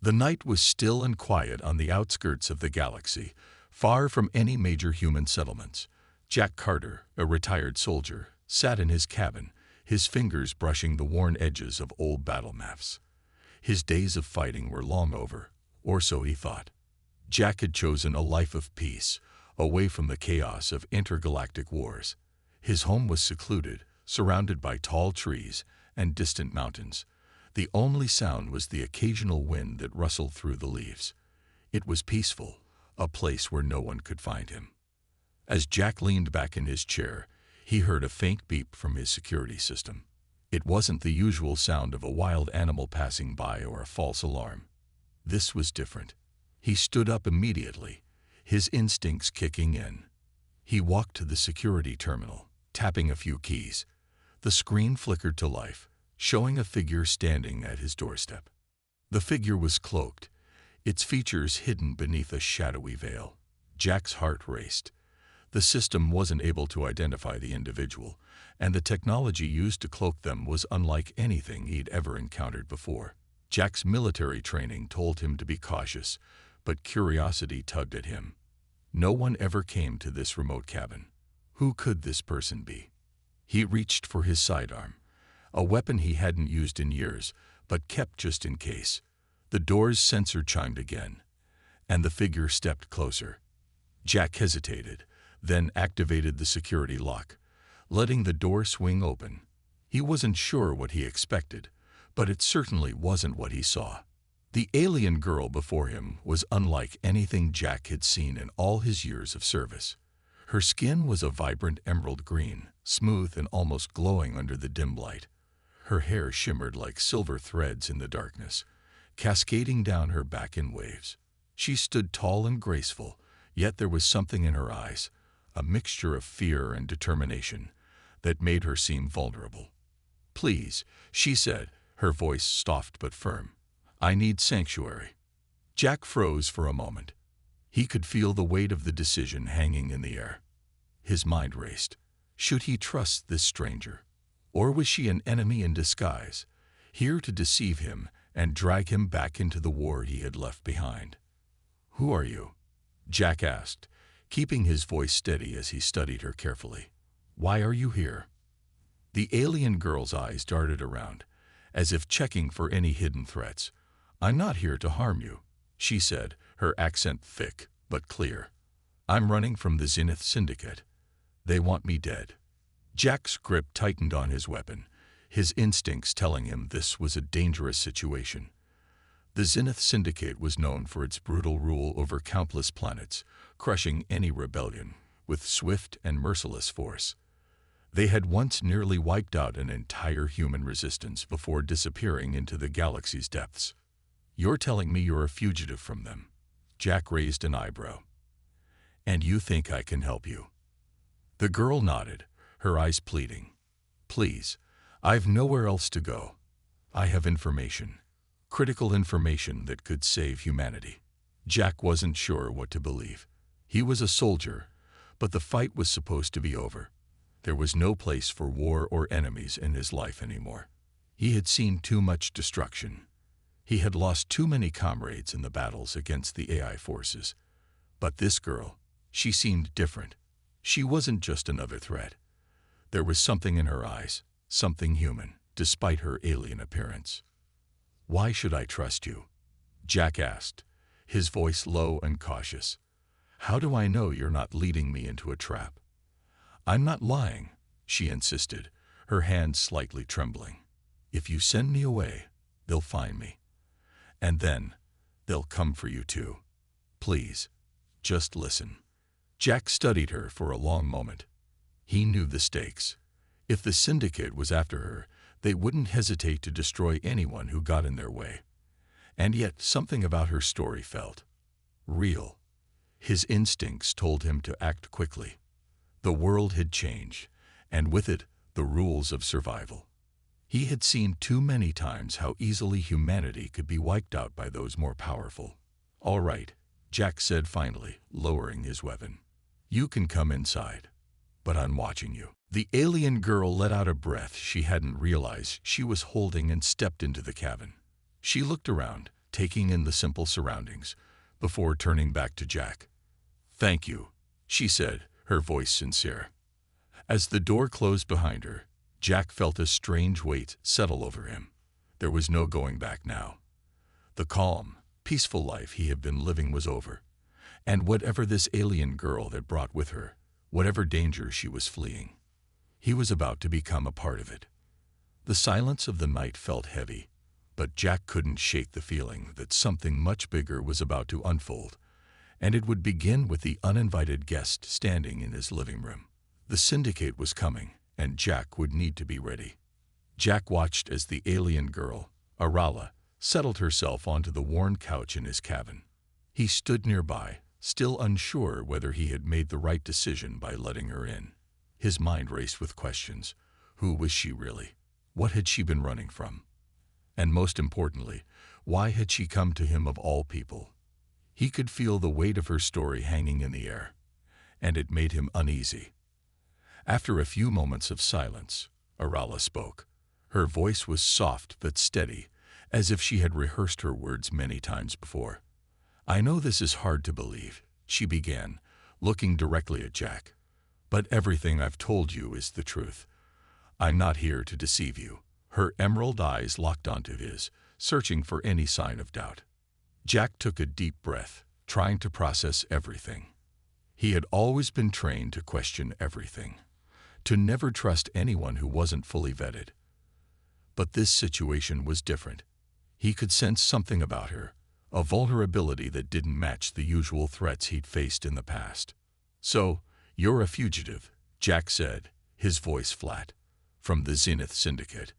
The night was still and quiet on the outskirts of the galaxy, far from any major human settlements. Jack Carter, a retired soldier, sat in his cabin, his fingers brushing the worn edges of old battle maps. His days of fighting were long over, or so he thought. Jack had chosen a life of peace, away from the chaos of intergalactic wars. His home was secluded, surrounded by tall trees and distant mountains. The only sound was the occasional wind that rustled through the leaves. It was peaceful, a place where no one could find him. As Jack leaned back in his chair, he heard a faint beep from his security system. It wasn't the usual sound of a wild animal passing by or a false alarm. This was different. He stood up immediately, his instincts kicking in. He walked to the security terminal, tapping a few keys. The screen flickered to life, showing a figure standing at his doorstep. The figure was cloaked, its features hidden beneath a shadowy veil. Jack's heart raced. The system wasn't able to identify the individual, and the technology used to cloak them was unlike anything he'd ever encountered before. Jack's military training told him to be cautious, but curiosity tugged at him. No one ever came to this remote cabin. Who could this person be? He reached for his sidearm, a weapon he hadn't used in years, but kept just in case. The door's sensor chimed again, and the figure stepped closer. Jack hesitated, then activated the security lock, letting the door swing open. He wasn't sure what he expected, but it certainly wasn't what he saw. The alien girl before him was unlike anything Jack had seen in all his years of service. Her skin was a vibrant emerald green, smooth and almost glowing under the dim light. Her hair shimmered like silver threads in the darkness, cascading down her back in waves. She stood tall and graceful, yet there was something in her eyes, a mixture of fear and determination, that made her seem vulnerable. "Please," she said, her voice soft but firm. "I need sanctuary." Jack froze for a moment. He could feel the weight of the decision hanging in the air. His mind raced. Should he trust this stranger? Or was she an enemy in disguise, here to deceive him and drag him back into the war he had left behind? "Who are you?" Jack asked, keeping his voice steady as he studied her carefully. "Why are you here?" The alien girl's eyes darted around, as if checking for any hidden threats. "I'm not here to harm you," she said, her accent thick but clear. "I'm running from the Zenith Syndicate. They want me dead." Jack's grip tightened on his weapon, his instincts telling him this was a dangerous situation. The Zenith Syndicate was known for its brutal rule over countless planets, crushing any rebellion with swift and merciless force. They had once nearly wiped out an entire human resistance before disappearing into the galaxy's depths. "You're telling me you're a fugitive from them?" Jack raised an eyebrow. "And you think I can help you?" The girl nodded, her eyes pleading. "Please, I've nowhere else to go. I have information. Critical information that could save humanity." Jack wasn't sure what to believe. He was a soldier, but the fight was supposed to be over. There was no place for war or enemies in his life anymore. He had seen too much destruction. He had lost too many comrades in the battles against the AI forces. But this girl, she seemed different. She wasn't just another threat. There was something in her eyes, something human, despite her alien appearance. "Why should I trust you?" Jack asked, his voice low and cautious. "How do I know you're not leading me into a trap?" "I'm not lying," she insisted, her hands slightly trembling. "If you send me away, they'll find me. And then, they'll come for you too. Please, just listen." Jack studied her for a long moment. He knew the stakes. If the Syndicate was after her, they wouldn't hesitate to destroy anyone who got in their way. And yet something about her story felt real. His instincts told him to act quickly. The world had changed, and with it, the rules of survival. He had seen too many times how easily humanity could be wiped out by those more powerful. "All right," Jack said finally, lowering his weapon. "You can come inside, but I'm watching you." The alien girl let out a breath she hadn't realized she was holding and stepped into the cabin. She looked around, taking in the simple surroundings, before turning back to Jack. "Thank you," she said, her voice sincere. As the door closed behind her, Jack felt a strange weight settle over him. There was no going back now. The calm, peaceful life he had been living was over, and whatever this alien girl had brought with her, whatever danger she was fleeing, he was about to become a part of it. The silence of the night felt heavy, but Jack couldn't shake the feeling that something much bigger was about to unfold, and it would begin with the uninvited guest standing in his living room. The syndicate was coming, and Jack would need to be ready. Jack watched as the alien girl, Arala, settled herself onto the worn couch in his cabin. He stood nearby, still unsure whether he had made the right decision by letting her in. His mind raced with questions. Who was she really? What had she been running from? And most importantly, why had she come to him of all people? He could feel the weight of her story hanging in the air, and it made him uneasy. After a few moments of silence, Arala spoke. Her voice was soft but steady, as if she had rehearsed her words many times before. "I know this is hard to believe," she began, looking directly at Jack. "But everything I've told you is the truth. I'm not here to deceive you." Her emerald eyes locked onto his, searching for any sign of doubt. Jack took a deep breath, trying to process everything. He had always been trained to question everything, to never trust anyone who wasn't fully vetted. But this situation was different. He could sense something about her, a vulnerability that didn't match the usual threats he'd faced in the past. "So, you're a fugitive," Jack said, his voice flat, "from the Zenith Syndicate.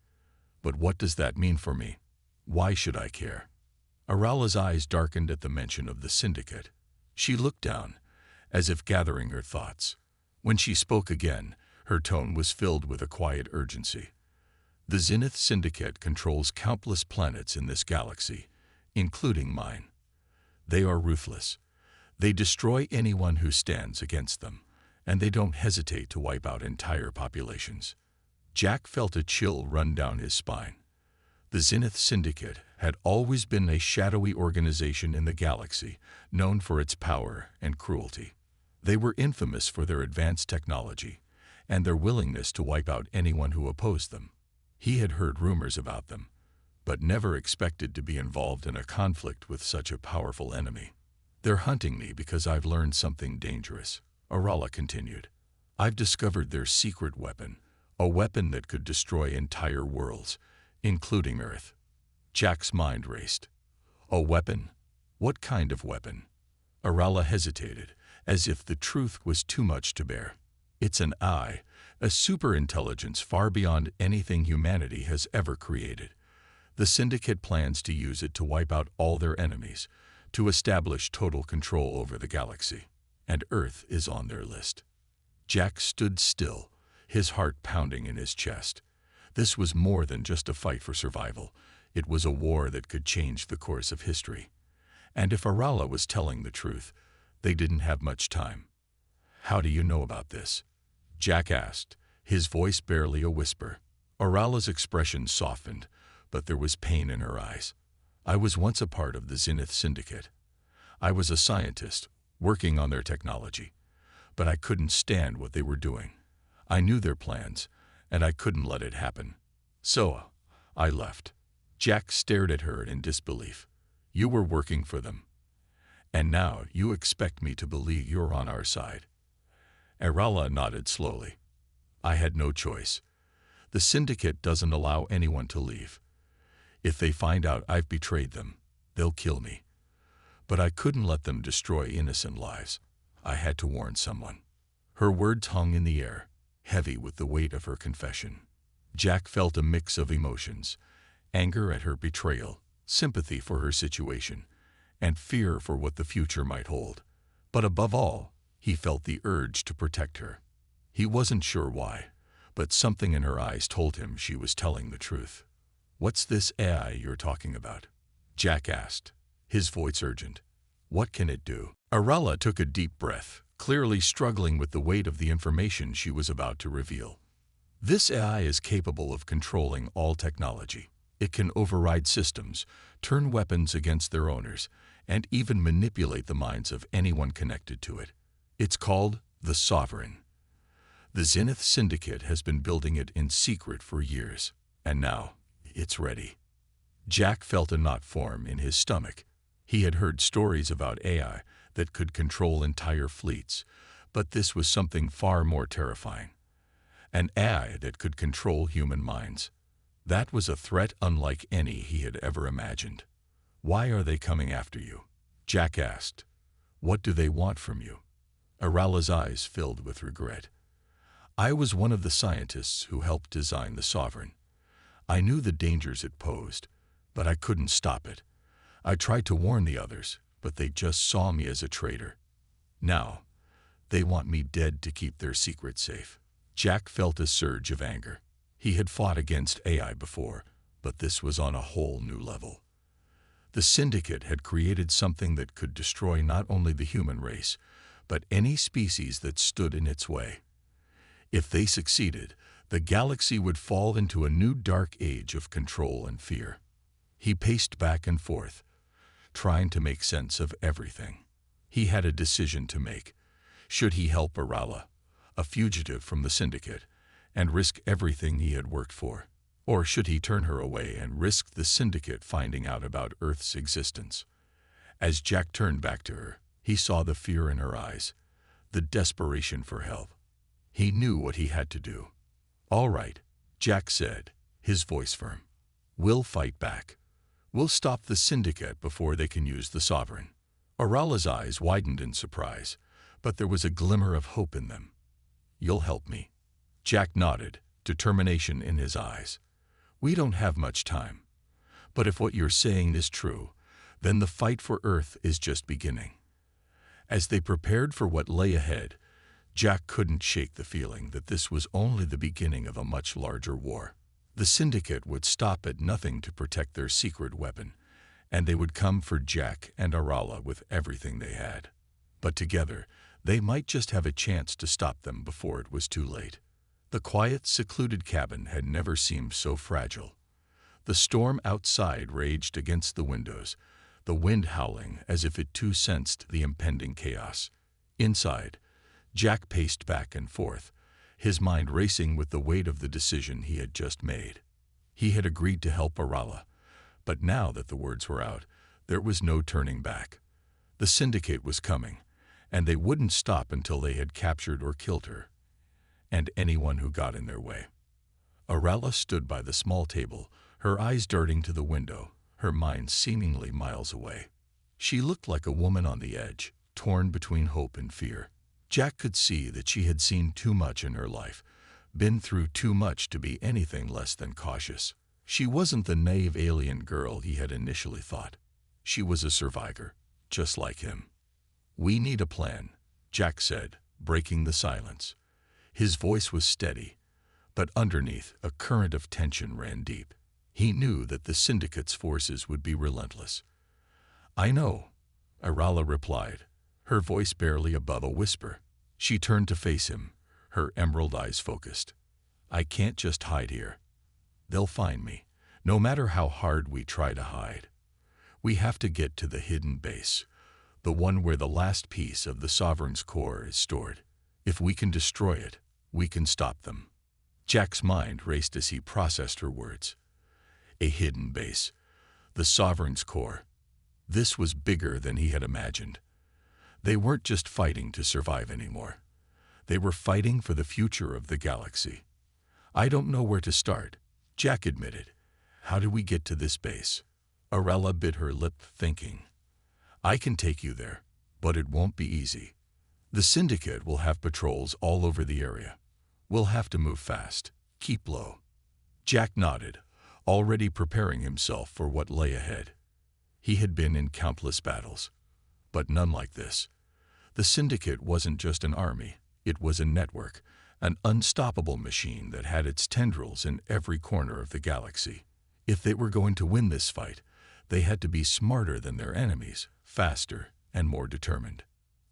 But what does that mean for me? Why should I care?" Arala's eyes darkened at the mention of the Syndicate. She looked down, as if gathering her thoughts. When she spoke again, her tone was filled with a quiet urgency. "The Zenith Syndicate controls countless planets in this galaxy, including mine. They are ruthless. They destroy anyone who stands against them, and they don't hesitate to wipe out entire populations." Jack felt a chill run down his spine. The Zenith Syndicate had always been a shadowy organization in the galaxy, known for its power and cruelty. They were infamous for their advanced technology and their willingness to wipe out anyone who opposed them. He had heard rumors about them, but never expected to be involved in a conflict with such a powerful enemy. "They're hunting me because I've learned something dangerous," Arala continued. "I've discovered their secret weapon, a weapon that could destroy entire worlds, including Earth." Jack's mind raced. "A weapon? What kind of weapon?" Arala hesitated, as if the truth was too much to bear. "It's an AI, a superintelligence far beyond anything humanity has ever created. The Syndicate plans to use it to wipe out all their enemies, to establish total control over the galaxy, and Earth is on their list." Jack stood still, his heart pounding in his chest. This was more than just a fight for survival. It was a war that could change the course of history. And if Arala was telling the truth, they didn't have much time. "How do you know about this?" Jack asked, his voice barely a whisper. Arala's expression softened, but there was pain in her eyes. "I was once a part of the Zenith Syndicate. I was a scientist, working on their technology. But I couldn't stand what they were doing. I knew their plans, and I couldn't let it happen. So, I left." Jack stared at her in disbelief. "You were working for them, and now you expect me to believe you're on our side?" Arala nodded slowly. "I had no choice. The Syndicate doesn't allow anyone to leave. If they find out I've betrayed them, they'll kill me. But I couldn't let them destroy innocent lives. I had to warn someone." Her words hung in the air, heavy with the weight of her confession. Jack felt a mix of emotions: anger at her betrayal, sympathy for her situation, and fear for what the future might hold. But above all, he felt the urge to protect her. He wasn't sure why, but something in her eyes told him she was telling the truth. "What's this AI you're talking about?" Jack asked, his voice urgent. "What can it do?" Arala took a deep breath, clearly struggling with the weight of the information she was about to reveal. "This AI is capable of controlling all technology. It can override systems, turn weapons against their owners, and even manipulate the minds of anyone connected to it. It's called the Sovereign. The Zenith Syndicate has been building it in secret for years, and now it's ready. Jack felt a knot form in his stomach. He had heard stories about AI that could control entire fleets, but this was something far more terrifying. An AI that could control human minds. That was a threat unlike any he had ever imagined. "Why are they coming after you?" Jack asked. "What do they want from you?" Arala's eyes filled with regret. "I was one of the scientists who helped design the Sovereign. I knew the dangers it posed, but I couldn't stop it. I tried to warn the others, but they just saw me as a traitor. Now, they want me dead to keep their secret safe." Jack felt a surge of anger. He had fought against AI before, but this was on a whole new level. The Syndicate had created something that could destroy not only the human race, but any species that stood in its way. If they succeeded, the galaxy would fall into a new dark age of control and fear. He paced back and forth, trying to make sense of everything. He had a decision to make. Should he help Arala, a fugitive from the Syndicate, and risk everything he had worked for? Or should he turn her away and risk the Syndicate finding out about Earth's existence? As Jack turned back to her, he saw the fear in her eyes, the desperation for help. He knew what he had to do. "All right," Jack said, his voice firm. "We'll fight back. We'll stop the Syndicate before they can use the Sovereign." Arala's eyes widened in surprise, but there was a glimmer of hope in them. "You'll help me?" Jack nodded, determination in his eyes. "We don't have much time. But if what you're saying is true, then the fight for Earth is just beginning." As they prepared for what lay ahead, Jack couldn't shake the feeling that this was only the beginning of a much larger war. The Syndicate would stop at nothing to protect their secret weapon, and they would come for Jack and Arala with everything they had. But together, they might just have a chance to stop them before it was too late. The quiet, secluded cabin had never seemed so fragile. The storm outside raged against the windows, the wind howling as if it too sensed the impending chaos. Inside, Jack paced back and forth, his mind racing with the weight of the decision he had just made. He had agreed to help Arala, but now that the words were out, there was no turning back. The Syndicate was coming, and they wouldn't stop until they had captured or killed her, and anyone who got in their way. Arala stood by the small table, her eyes darting to the window, her mind seemingly miles away. She looked like a woman on the edge, torn between hope and fear. Jack could see that she had seen too much in her life, been through too much to be anything less than cautious. She wasn't the naive alien girl he had initially thought. She was a survivor, just like him. "We need a plan," Jack said, breaking the silence. His voice was steady, but underneath, a current of tension ran deep. He knew that the Syndicate's forces would be relentless. "I know," Arala replied, her voice barely above a whisper. She turned to face him, her emerald eyes focused. "I can't just hide here. They'll find me, no matter how hard we try to hide. We have to get to the hidden base, the one where the last piece of the Sovereign's core is stored. If we can destroy it, we can stop them." Jack's mind raced as he processed her words. A hidden base, the Sovereign's core. This was bigger than he had imagined. They weren't just fighting to survive anymore. They were fighting for the future of the galaxy. "I don't know where to start," Jack admitted. "How do we get to this base?" Arala bit her lip, thinking. "I can take you there, but it won't be easy. The Syndicate will have patrols all over the area. We'll have to move fast. Keep low." Jack nodded, already preparing himself for what lay ahead. He had been in countless battles, but none like this. The Syndicate wasn't just an army, it was a network, an unstoppable machine that had its tendrils in every corner of the galaxy. If they were going to win this fight, they had to be smarter than their enemies, faster and more determined.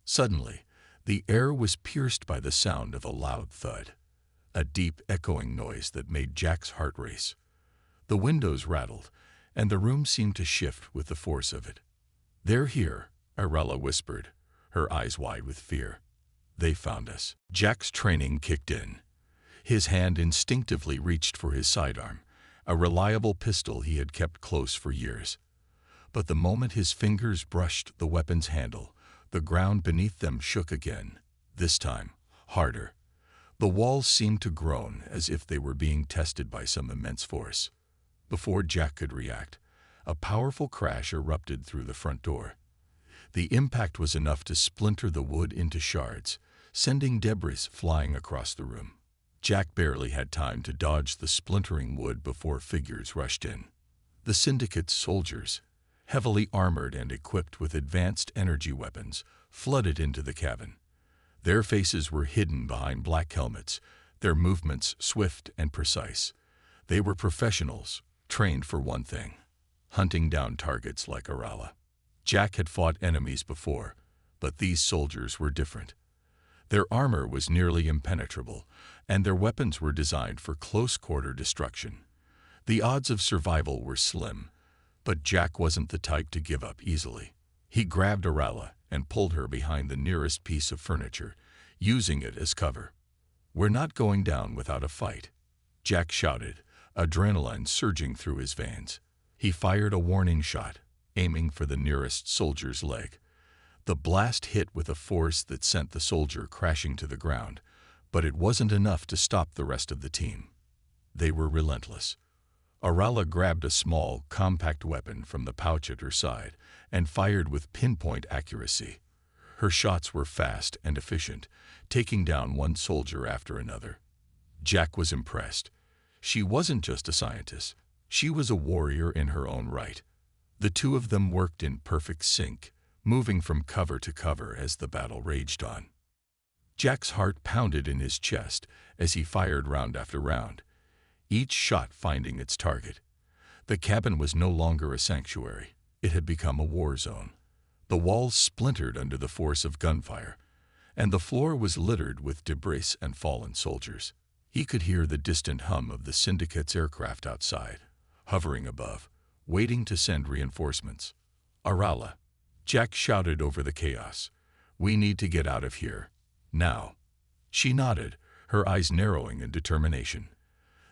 Suddenly, the air was pierced by the sound of a loud thud, a deep, echoing noise that made Jack's heart race. The windows rattled, and the room seemed to shift with the force of it. "They're here," Arella whispered, her eyes wide with fear. "They found us." Jack's training kicked in. His hand instinctively reached for his sidearm, a reliable pistol he had kept close for years. But the moment his fingers brushed the weapon's handle, the ground beneath them shook again, this time harder. The walls seemed to groan as if they were being tested by some immense force. Before Jack could react, a powerful crash erupted through the front door. The impact was enough to splinter the wood into shards, sending debris flying across the room. Jack barely had time to dodge the splintering wood before figures rushed in. The Syndicate's soldiers, heavily armored and equipped with advanced energy weapons, flooded into the cabin. Their faces were hidden behind black helmets, their movements swift and precise. They were professionals, trained for one thing: hunting down targets like Arella. Jack had fought enemies before, but these soldiers were different. Their armor was nearly impenetrable, and their weapons were designed for close-quarter destruction. The odds of survival were slim, but Jack wasn't the type to give up easily. He grabbed Arella and pulled her behind the nearest piece of furniture, using it as cover. "We're not going down without a fight," Jack shouted, adrenaline surging through his veins. He fired a warning shot, aiming for the nearest soldier's leg. The blast hit with a force that sent the soldier crashing to the ground, but it wasn't enough to stop the rest of the team. They were relentless. Arella grabbed a small, compact weapon from the pouch at her side and fired with pinpoint accuracy. Her shots were fast and efficient, taking down one soldier after another. Jack was impressed. She wasn't just a scientist. She was a warrior in her own right. The two of them worked in perfect sync, moving from cover to cover as the battle raged on. Jack's heart pounded in his chest as he fired round after round, each shot finding its target. The cabin was no longer a sanctuary. It had become a war zone. The walls splintered under the force of gunfire, and the floor was littered with debris and fallen soldiers. He could hear the distant hum of the Syndicate's aircraft outside, hovering above, waiting to send reinforcements. "Arella," Jack shouted over the chaos. "We need to get out of here. Now." She nodded, her eyes narrowing in determination.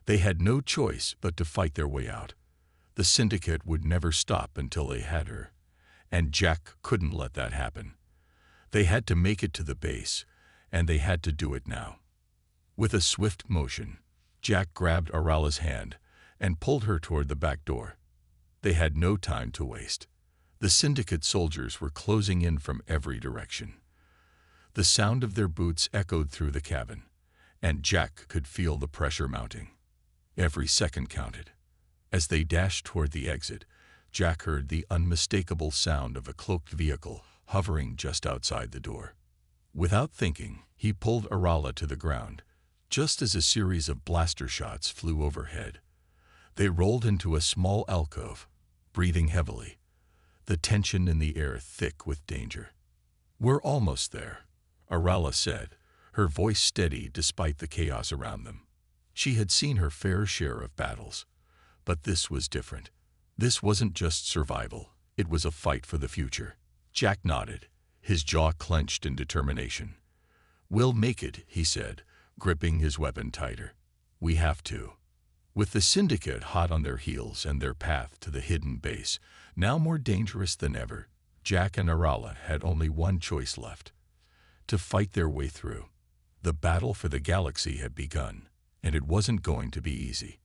They had no choice but to fight their way out. The Syndicate would never stop until they had her, and Jack couldn't let that happen. They had to make it to the base, and they had to do it now. With a swift motion, Jack grabbed Arella's hand and pulled her toward the back door. They had no time to waste. The Syndicate soldiers were closing in from every direction. The sound of their boots echoed through the cabin, and Jack could feel the pressure mounting. Every second counted. As they dashed toward the exit, Jack heard the unmistakable sound of a cloaked vehicle hovering just outside the door. Without thinking, he pulled Arella to the ground, just as a series of blaster shots flew overhead. They rolled into a small alcove, breathing heavily, the tension in the air thick with danger. "We're almost there," Arella said, her voice steady despite the chaos around them. She had seen her fair share of battles, but this was different. This wasn't just survival, it was a fight for the future. Jack nodded, his jaw clenched in determination. "We'll make it," he said, gripping his weapon tighter. "We have to." With the Syndicate hot on their heels and their path to the hidden base now more dangerous than ever, Jack and Arella had only one choice left: to fight their way through. The battle for the galaxy had begun, and it wasn't going to be easy.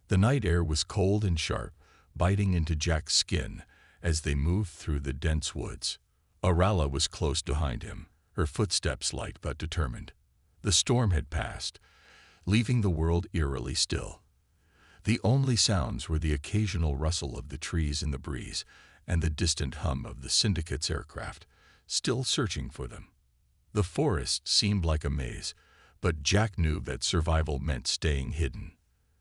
The night air was cold and sharp, biting into Jack's skin as they moved through the dense woods. Arella was close behind him, her footsteps light but determined. The storm had passed, leaving the world eerily still. The only sounds were the occasional rustle of the trees in the breeze and the distant hum of the Syndicate's aircraft, still searching for them. The forest seemed like a maze, but Jack knew that survival meant staying hidden.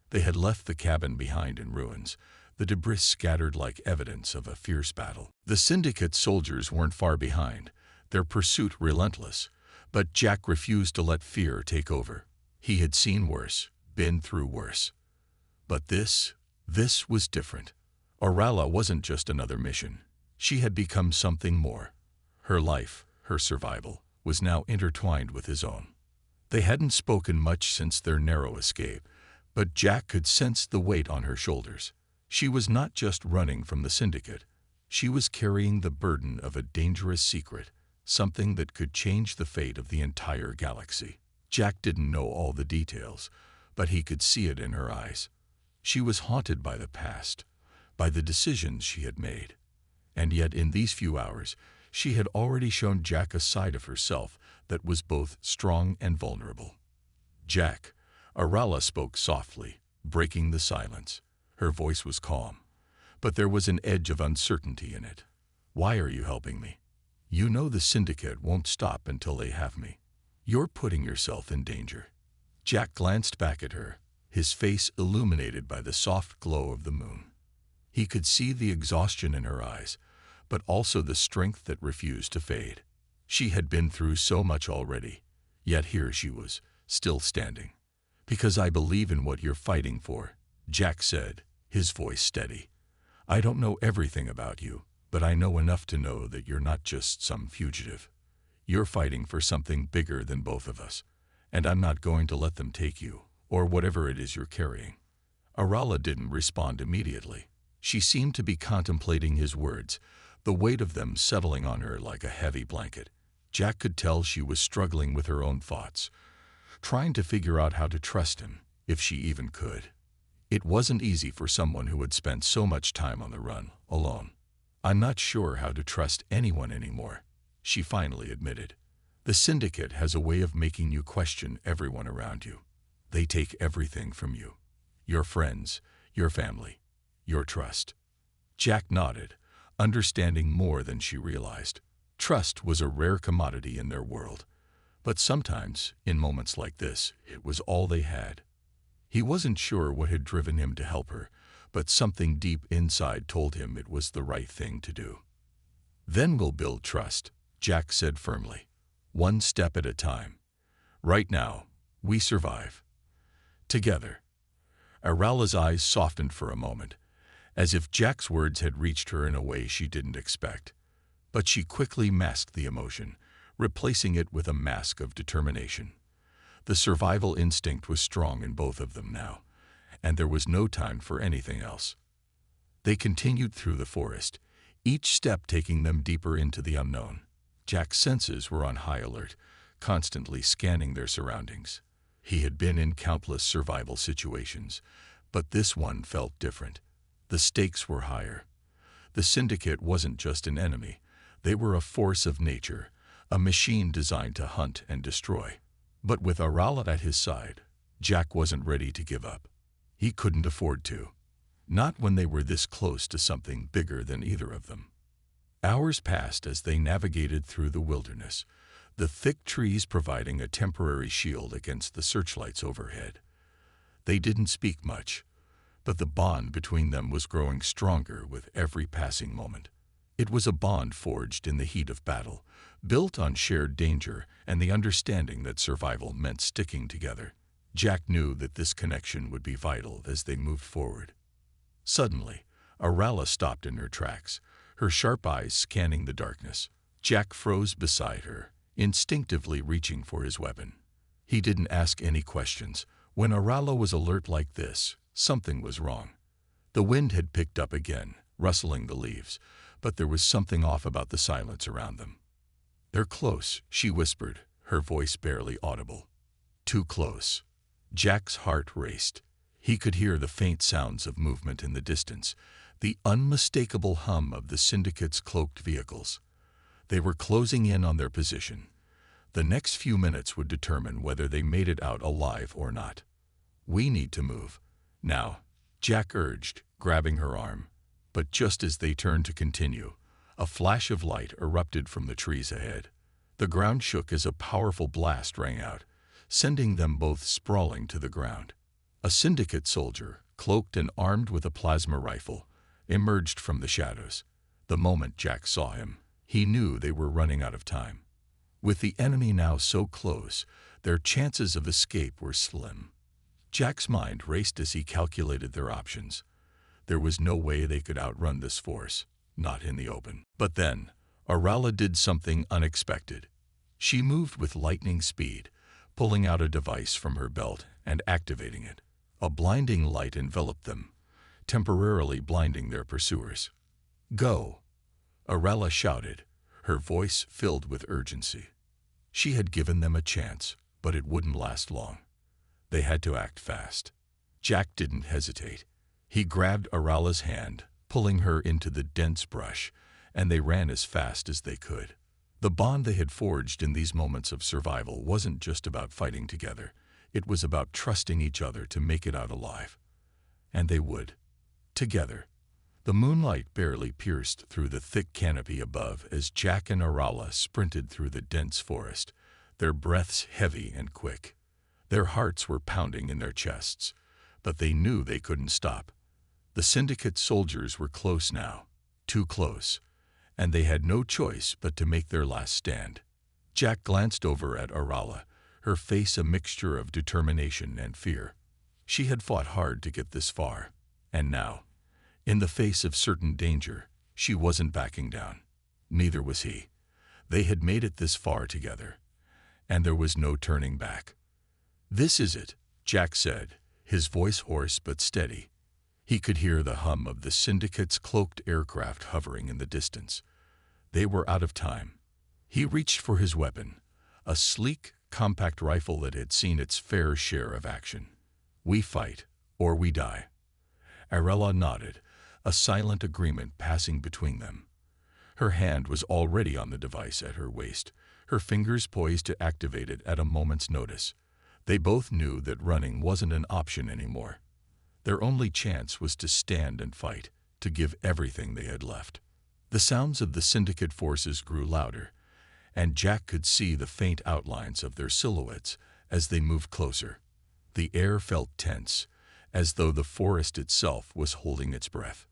They had left the cabin behind in ruins, the debris scattered like evidence of a fierce battle. The Syndicate soldiers weren't far behind, their pursuit relentless, but Jack refused to let fear take over. He had seen worse, been through worse. But this This was different. Orala wasn't just another mission. She had become something more. Her life, her survival, was now intertwined with his own. They hadn't spoken much since their narrow escape, but Jack could sense the weight on her shoulders. She was not just running from the syndicate. She was carrying the burden of a dangerous secret, something that could change the fate of the entire galaxy. Jack didn't know all the details, but he could see it in her eyes. She was haunted by the past, by the decisions she had made. And yet in these few hours, she had already shown Jack a side of herself that was both strong and vulnerable. "Jack," Orala spoke softly, breaking the silence. Her voice was calm, but there was an edge of uncertainty in it. "Why are you helping me? You know the syndicate won't stop until they have me. You're putting yourself in danger." Jack glanced back at her, his face illuminated by the soft glow of the moon. He could see the exhaustion in her eyes, but also the strength that refused to fade. She had been through so much already, yet here she was, still standing. "Because I believe in what you're fighting for," Jack said, his voice steady. "I don't know everything about you, but I know enough to know that you're not just some fugitive. You're fighting for something bigger than both of us, and I'm not going to let them take you, or whatever it is you're carrying." Orala didn't respond immediately. She seemed to be contemplating his words, the weight of them settling on her like a heavy blanket. Jack could tell she was struggling with her own thoughts, trying to figure out how to trust him, if she even could. It wasn't easy for someone who had spent so much time on the run, alone. "I'm not sure how to trust anyone anymore," she finally admitted. "The syndicate has a way of making you question everyone around you. They take everything from you. Your friends, your family, your trust." Jack nodded, understanding more than she realized. Trust was a rare commodity in their world, but sometimes, in moments like this, it was all they had. He wasn't sure what had driven him to help her, but something deep inside told him it was the right thing to do. "Then we'll build trust," Jack said firmly. "One step at a time. Right now, we survive. Together." Orala's eyes softened for a moment, as if Jack's words had reached her in a way she didn't expect. But she quickly masked the emotion, replacing it with a mask of determination. The survival instinct was strong in both of them now, and there was no time for anything else. They continued through the forest, each step taking them deeper into the unknown. Jack's senses were on high alert, constantly scanning their surroundings. He had been in countless survival situations, but this one felt different. The stakes were higher. The syndicate wasn't just an enemy. They were a force of nature, a machine designed to hunt and destroy. But with Orala at his side, Jack wasn't ready to give up. He couldn't afford to. Not when they were this close to something bigger than either of them. Hours passed as they navigated through the wilderness, the thick trees providing a temporary shield against the searchlights overhead. They didn't speak much, but the bond between them was growing stronger with every passing moment. It was a bond forged in the heat of battle, built on shared danger and the understanding that survival meant sticking together. Jack knew that this connection would be vital as they moved forward. Suddenly, Orala stopped in her tracks, her sharp eyes scanning the darkness. Jack froze beside her, instinctively reaching for his weapon. He didn't ask any questions. When Orala was alert like this, something was wrong. The wind had picked up again, rustling the leaves, but there was something off about the silence around them. "They're close," she whispered, her voice barely audible. Too close. Jack's heart raced. He could hear the faint sounds of movement in the distance, the unmistakable hum of the syndicate's cloaked vehicles. They were closing in on their position. The next few minutes would determine whether they made it out alive or not. "We need to move. Now," Jack urged, grabbing her arm. But just as they turned to continue, a flash of light erupted from the trees ahead. The ground shook as a powerful blast rang out, sending them both sprawling to the ground. A syndicate soldier, cloaked and armed with a plasma rifle, emerged from the shadows. The moment Jack saw him, he knew they were running out of time. With the enemy now so close, their chances of escape were slim. Jack's mind raced as he calculated their options. There was no way they could outrun this force, not in the open. But then, Arala did something unexpected. She moved with lightning speed, pulling out a device from her belt and activating it. A blinding light enveloped them, temporarily blinding their pursuers. "Go!" Arala shouted, her voice filled with urgency. She had given them a chance, but it wouldn't last long. They had to act fast. Jack didn't hesitate. He grabbed Arala's hand, pulling her into the dense brush, and they ran as fast as they could. The bond they had forged in these moments of survival wasn't just about fighting together. It was about trusting each other to make it out alive. And they would. Together. The moonlight barely pierced through the thick canopy above as Jack and Arala sprinted through the dense forest, their breaths heavy and quick. Their hearts were pounding in their chests, but they knew they couldn't stop. The Syndicate soldiers were close now, too close, and they had no choice but to make their last stand. Jack glanced over at Arala, her face a mixture of determination and fear. She had fought hard to get this far, and now, in the face of certain danger, she wasn't backing down. Neither was he. They had made it this far together, and there was no turning back. "This is it," Jack said, his voice hoarse but steady. He could hear the hum of the Syndicate's cloaked aircraft hovering in the distance. They were out of time. He reached for his weapon, a sleek, compact rifle that had seen its fair share of action. "We fight, or we die." Arala nodded, a silent agreement passing between them. Her hand was already on the device at her waist, her fingers poised to activate it at a moment's notice. They both knew that running wasn't an option anymore. Their only chance was to stand and fight, to give everything they had left. The sounds of the Syndicate forces grew louder, and Jack could see the faint outlines of their silhouettes as they moved closer. The air felt tense, as though the forest itself was holding its breath.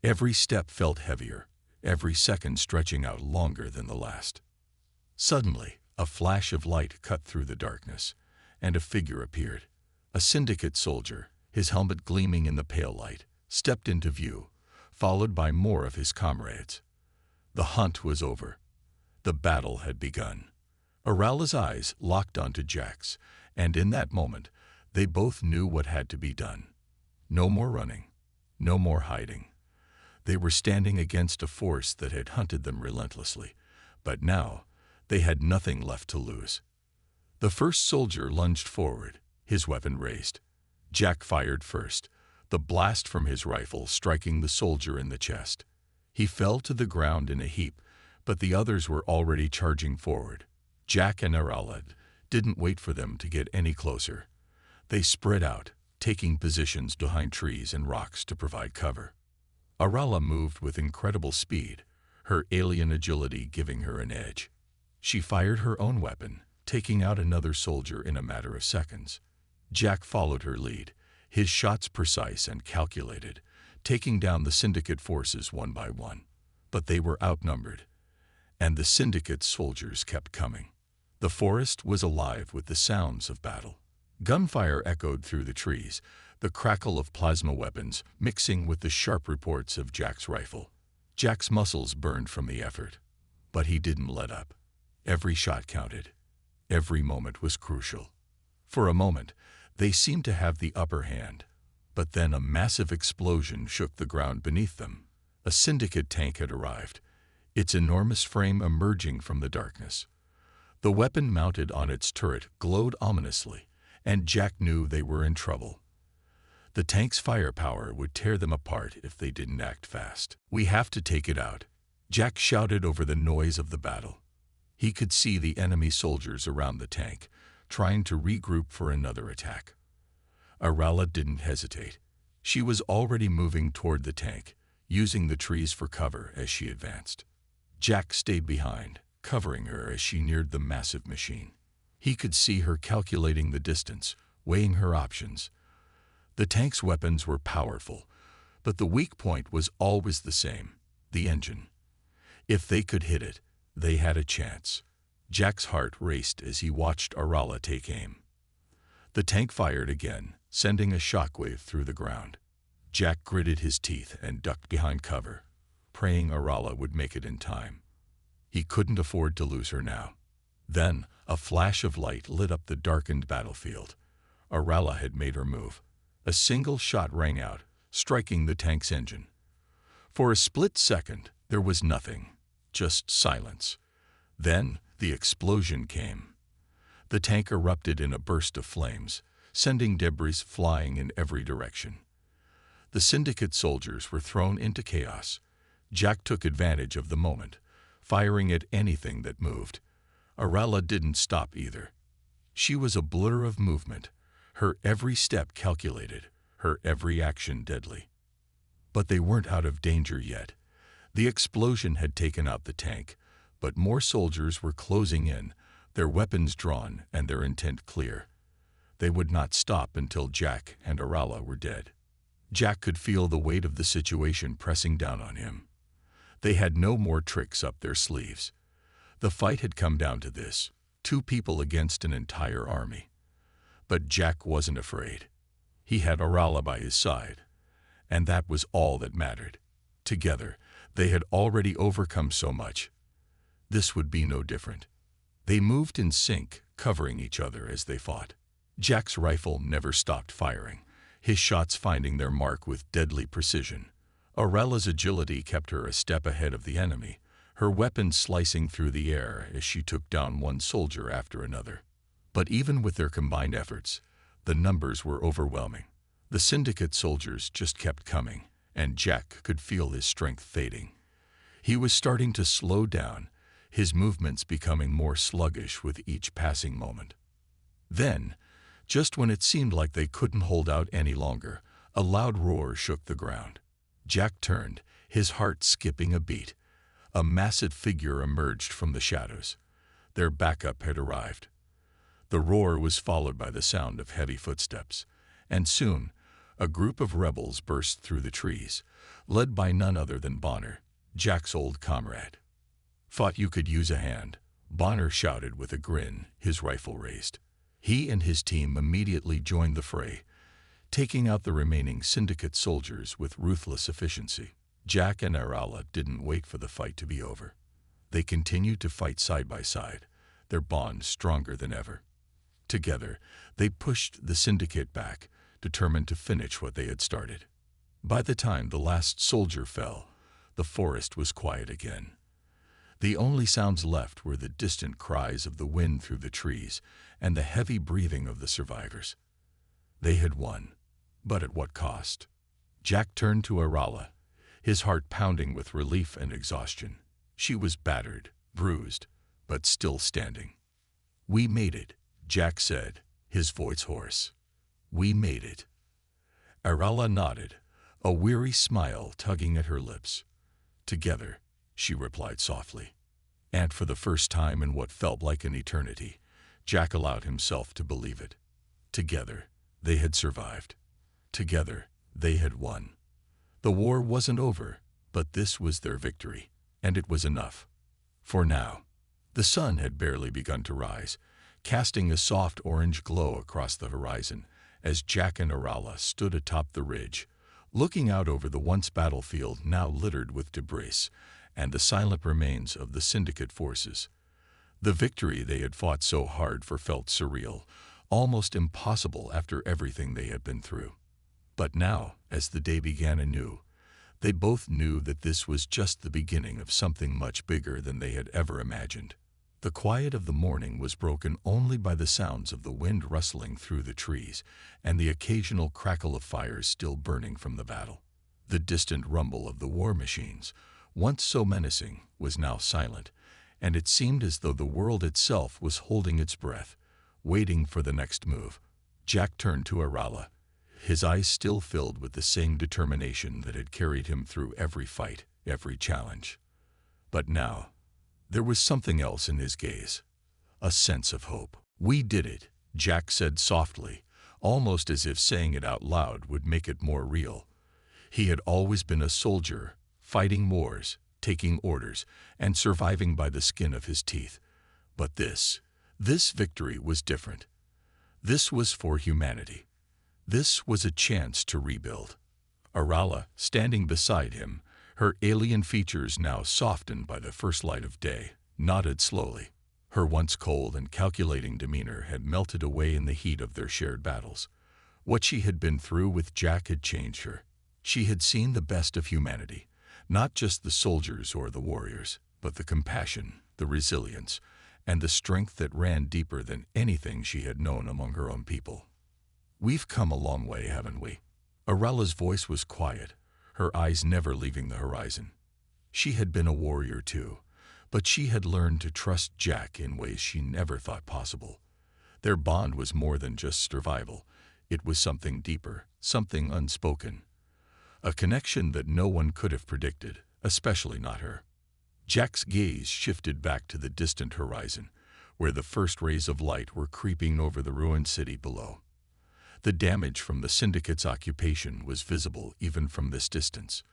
Every step felt heavier, every second stretching out longer than the last. Suddenly, a flash of light cut through the darkness, and a figure appeared. A Syndicate soldier, his helmet gleaming in the pale light, stepped into view, followed by more of his comrades. The hunt was over. The battle had begun. Arala's eyes locked onto Jack's, and in that moment, they both knew what had to be done. No more running, no more hiding. They were standing against a force that had hunted them relentlessly, but now they had nothing left to lose. The first soldier lunged forward, his weapon raised. Jack fired first, the blast from his rifle striking the soldier in the chest. He fell to the ground in a heap, but the others were already charging forward. Jack and Arala didn't wait for them to get any closer. They spread out, taking positions behind trees and rocks to provide cover. Arala moved with incredible speed, her alien agility giving her an edge. She fired her own weapon, taking out another soldier in a matter of seconds. Jack followed her lead, his shots precise and calculated, taking down the Syndicate forces one by one. But they were outnumbered, and the Syndicate soldiers kept coming. The forest was alive with the sounds of battle. Gunfire echoed through the trees, the crackle of plasma weapons mixing with the sharp reports of Jack's rifle. Jack's muscles burned from the effort, but he didn't let up. Every shot counted. Every moment was crucial. For a moment, they seemed to have the upper hand, but then a massive explosion shook the ground beneath them. A Syndicate tank had arrived, its enormous frame emerging from the darkness. The weapon mounted on its turret glowed ominously, and Jack knew they were in trouble. The tank's firepower would tear them apart if they didn't act fast. "We have to take it out," Jack shouted over the noise of the battle. He could see the enemy soldiers around the tank, trying to regroup for another attack. Arala didn't hesitate. She was already moving toward the tank, using the trees for cover as she advanced. Jack stayed behind, covering her as she neared the massive machine. He could see her calculating the distance, weighing her options. The tank's weapons were powerful, but the weak point was always the same, the engine. If they could hit it, they had a chance. Jack's heart raced as he watched Arala take aim. The tank fired again, sending a shockwave through the ground. Jack gritted his teeth and ducked behind cover, praying Arala would make it in time. He couldn't afford to lose her now. Then, a flash of light lit up the darkened battlefield. Arala had made her move. A single shot rang out, striking the tank's engine. For a split second, there was nothing, just silence. Then, the explosion came. The tank erupted in a burst of flames, sending debris flying in every direction. The Syndicate soldiers were thrown into chaos. Jack took advantage of the moment, firing at anything that moved. Arala didn't stop either. She was a blur of movement, her every step calculated, her every action deadly. But they weren't out of danger yet. The explosion had taken out the tank, but more soldiers were closing in, their weapons drawn and their intent clear. They would not stop until Jack and Arala were dead. Jack could feel the weight of the situation pressing down on him. They had no more tricks up their sleeves. The fight had come down to this, 2 people against an entire army. But Jack wasn't afraid. He had Arala by his side, and that was all that mattered. Together, they had already overcome so much. This would be no different. They moved in sync, covering each other as they fought. Jack's rifle never stopped firing, his shots finding their mark with deadly precision. Arala's agility kept her a step ahead of the enemy, her weapon slicing through the air as she took down one soldier after another. But even with their combined efforts, the numbers were overwhelming. The Syndicate soldiers just kept coming, and Jack could feel his strength fading. He was starting to slow down, his movements becoming more sluggish with each passing moment. Then, just when it seemed like they couldn't hold out any longer, a loud roar shook the ground. Jack turned, his heart skipping a beat. A massive figure emerged from the shadows. Their backup had arrived. The roar was followed by the sound of heavy footsteps, and soon, a group of rebels burst through the trees, led by none other than Bonner, Jack's old comrade. "Thought you could use a hand," Bonner shouted with a grin, his rifle raised. He and his team immediately joined the fray, taking out the remaining Syndicate soldiers with ruthless efficiency. Jack and Arala didn't wait for the fight to be over. They continued to fight side by side, their bond stronger than ever. Together, they pushed the Syndicate back, determined to finish what they had started. By the time the last soldier fell, the forest was quiet again. The only sounds left were the distant cries of the wind through the trees and the heavy breathing of the survivors. They had won, but at what cost? Jack turned to Arala, his heart pounding with relief and exhaustion. She was battered, bruised, but still standing. "We made it," Jack said, his voice hoarse. "We made it." Arala nodded, a weary smile tugging at her lips. "Together," she replied softly. And for the first time in what felt like an eternity, Jack allowed himself to believe it. Together, they had survived. Together, they had won. The war wasn't over, but this was their victory, and it was enough. For now. The sun had barely begun to rise, casting a soft orange glow across the horizon as Jack and Arala stood atop the ridge, looking out over the once battlefield now littered with debris and the silent remains of the Syndicate forces. The victory they had fought so hard for felt surreal, almost impossible after everything they had been through. But now, as the day began anew, they both knew that this was just the beginning of something much bigger than they had ever imagined. The quiet of the morning was broken only by the sounds of the wind rustling through the trees and the occasional crackle of fires still burning from the battle. The distant rumble of the war machines, once so menacing, was now silent, and it seemed as though the world itself was holding its breath, waiting for the next move. Jack turned to Arala, his eyes still filled with the same determination that had carried him through every fight, every challenge. But now, there was something else in his gaze, a sense of hope. "We did it," Jack said softly, almost as if saying it out loud would make it more real. He had always been a soldier, fighting wars, taking orders, and surviving by the skin of his teeth. But this victory was different. This was for humanity. This was a chance to rebuild. Arala, standing beside him, her alien features now softened by the first light of day, nodded slowly. Her once cold and calculating demeanor had melted away in the heat of their shared battles. What she had been through with Jack had changed her. She had seen the best of humanity, not just the soldiers or the warriors, but the compassion, the resilience, and the strength that ran deeper than anything she had known among her own people. "We've come a long way, haven't we?" Arala's voice was quiet, her eyes never leaving the horizon. She had been a warrior too, but she had learned to trust Jack in ways she never thought possible. Their bond was more than just survival. It was something deeper, something unspoken. A connection that no one could have predicted, especially not her. Jack's gaze shifted back to the distant horizon, where the first rays of light were creeping over the ruined city below. The damage from the Syndicate's occupation was visible even from this distance.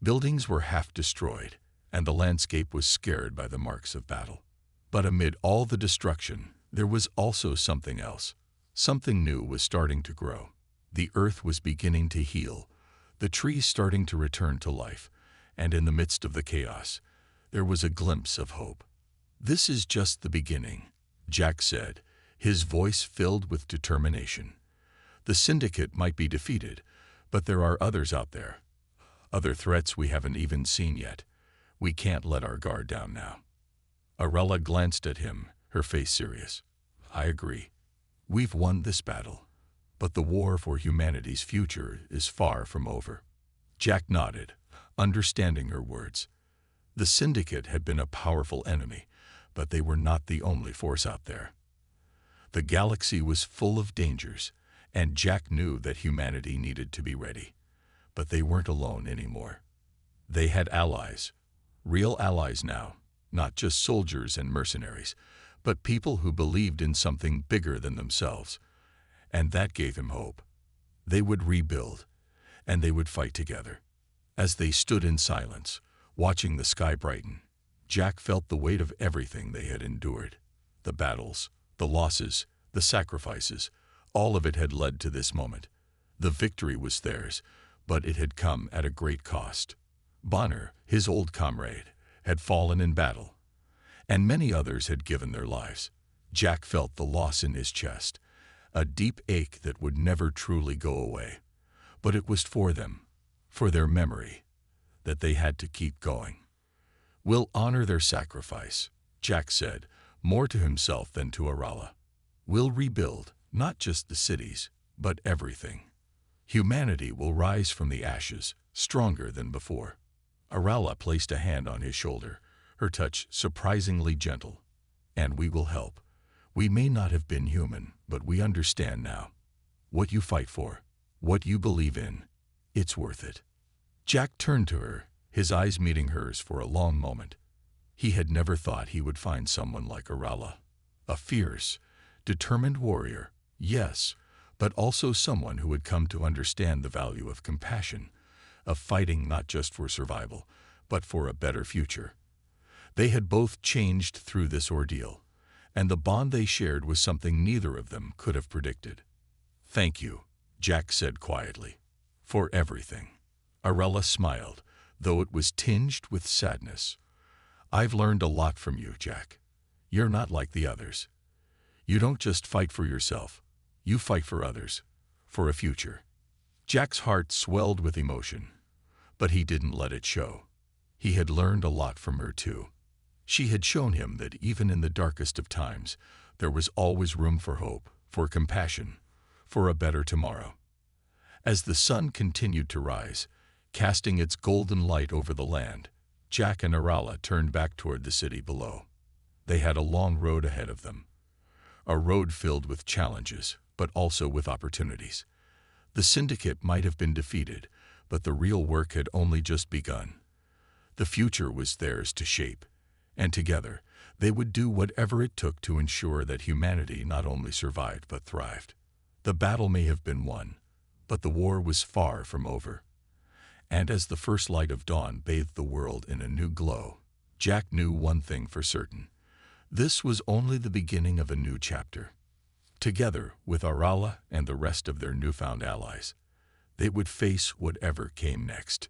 Buildings were half destroyed, and the landscape was scarred by the marks of battle. But amid all the destruction, there was also something else. Something new was starting to grow. The earth was beginning to heal, the trees starting to return to life, and in the midst of the chaos, there was a glimpse of hope. "This is just the beginning," Jack said, his voice filled with determination. "The Syndicate might be defeated, but there are others out there. Other threats we haven't even seen yet. We can't let our guard down now." Arella glanced at him, her face serious. "I agree. We've won this battle, but the war for humanity's future is far from over." Jack nodded, understanding her words. The Syndicate had been a powerful enemy, but they were not the only force out there. The galaxy was full of dangers, and Jack knew that humanity needed to be ready. But they weren't alone anymore. They had allies, real allies now, not just soldiers and mercenaries, but people who believed in something bigger than themselves. And that gave him hope. They would rebuild, and they would fight together. As they stood in silence, watching the sky brighten, Jack felt the weight of everything they had endured. The battles, the losses, the sacrifices, all of it had led to this moment. The victory was theirs, but it had come at a great cost. Bonner, his old comrade, had fallen in battle, and many others had given their lives. Jack felt the loss in his chest, a deep ache that would never truly go away. But it was for them, for their memory, that they had to keep going. "We'll honor their sacrifice," Jack said, more to himself than to Arala. "We'll rebuild, not just the cities, but everything. Humanity will rise from the ashes, stronger than before." Arala placed a hand on his shoulder, her touch surprisingly gentle. "And we will help. We may not have been human, but we understand now. What you fight for, what you believe in, it's worth it." Jack turned to her, his eyes meeting hers for a long moment. He had never thought he would find someone like Arala. A fierce, determined warrior, yes, but also someone who had come to understand the value of compassion, of fighting not just for survival, but for a better future. They had both changed through this ordeal, and the bond they shared was something neither of them could have predicted. "Thank you," Jack said quietly, "for everything." Arella smiled, though it was tinged with sadness. "I've learned a lot from you, Jack. You're not like the others. You don't just fight for yourself. You fight for others, for a future." Jack's heart swelled with emotion, but he didn't let it show. He had learned a lot from her too. She had shown him that even in the darkest of times, there was always room for hope, for compassion, for a better tomorrow. As the sun continued to rise, casting its golden light over the land, Jack and Arala turned back toward the city below. They had a long road ahead of them, a road filled with challenges, but also with opportunities. The Syndicate might have been defeated, but the real work had only just begun. The future was theirs to shape, and together they would do whatever it took to ensure that humanity not only survived but thrived. The battle may have been won, but the war was far from over. And as the first light of dawn bathed the world in a new glow, Jack knew one thing for certain. This was only the beginning of a new chapter. Together with Arala and the rest of their newfound allies, They would face whatever came next.